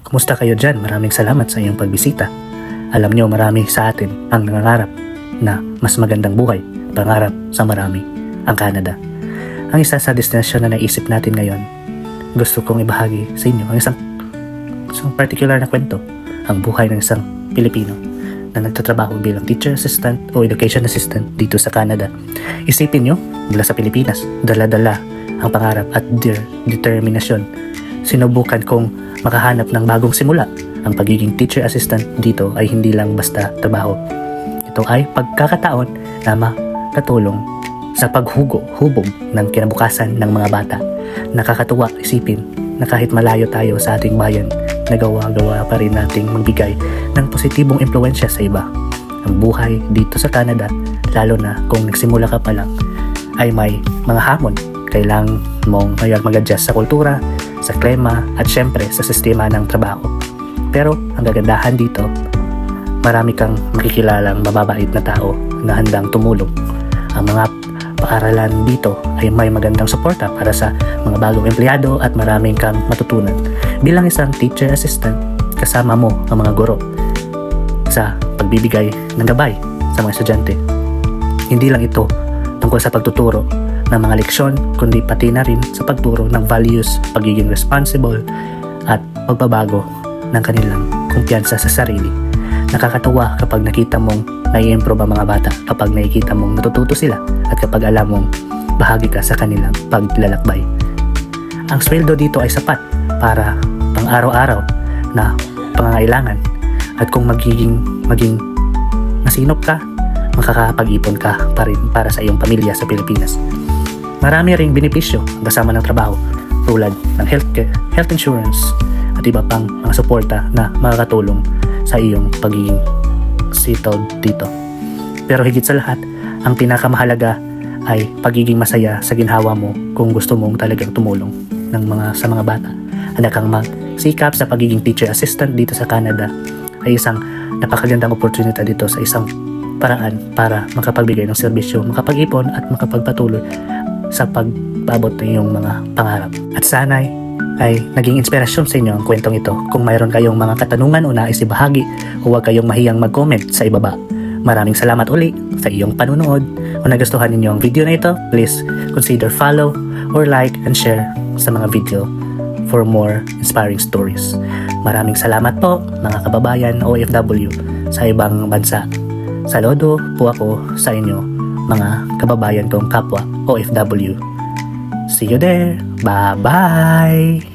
Kumusta kayo dyan? Maraming salamat sa iyong pagbisita. Alam nyo, marami sa atin ang nangangarap na mas magandang buhay. Pangarap sa marami, ang Canada. Ang isa sa destinasyon na naisip natin ngayon, gusto kong ibahagi sa inyo ang isang particular na kwento, ang buhay ng isang Pilipino na nagtatrabaho bilang teacher assistant o education assistant dito sa Canada. Isipin nyo, mula sa Pilipinas, dala-dala ang pangarap at determinasyon. Sinubukan kong makahanap ng bagong simula. Ang pagiging teacher assistant dito ay hindi lang basta trabaho. Ito ay pagkakataon na makatulong sa paghubog ng kinabukasan ng mga bata. Nakakatuwa isipin na kahit malayo tayo sa ating bayan, nagawa pa rin nating magbigay ng positibong impluensya sa iba. Ang buhay dito sa Canada, lalo na kung nagsimula ka pa lang, ay may mga hamon. Kailangan mong mag-adjust sa kultura, sa klima, at syempre sa sistema ng trabaho. Pero ang gagandahan dito, marami kang makikilalang mababait na tao na handang tumulong. Ang mga paaralan dito ay may magandang suporta para sa mga bagong empleyado at maraming kang matutunan. Bilang isang teacher assistant, kasama mo ang mga guro sa pagbibigay ng gabay sa mga estudyante. Hindi lang ito tungkol sa pagtuturo ng mga leksyon, kundi pati na rin sa pagturo ng values, pagiging responsible, at pagbabago ng kanilang kumpiyansa sa sarili. Nakakatuwa kapag nakita mong nai-improve ang mga bata, kapag nakikita mong natututo sila, at kapag alam mong bahagi ka sa kanilang paglalakbay. Ang sweldo dito ay sapat para pang araw-araw na pangangailangan, at kung maging masinop ka, makakapag-ipon ka pa rin para sa iyong pamilya sa Pilipinas. Marami ring benepisyo kasama ng trabaho tulad ng health insurance at iba pang mga suporta na makakatulong sa iyong pagiging settled dito. Pero higit sa lahat, ang pinakamahalaga ay pagiging masaya sa ginhawa mo kung gusto mong talagang tumulong sa mga bata. Handa kang magsikap sa pagiging teacher assistant dito sa Canada ay isang napakagandang opportunity dito sa isang paraan para makapagbigay ng serbisyo, makapag-ipon at makapagpatuloy sa pagpaabot ng iyong mga pangarap. At sana'y ay naging inspirasyon sa inyo ang kwentong ito. Kung mayroon kayong mga katanungan o nais ibahagi, huwag kayong mahiyang mag-comment sa ibaba. Maraming salamat uli sa iyong panunood. Kung nagustuhan ninyo ang video na ito, please consider follow or like and share sa mga video for more inspiring stories. Maraming salamat po mga kababayan OFW sa ibang bansa. Saludo po ako sa inyo mga kababayan kong kapwa OFW. See you there. Bye-bye!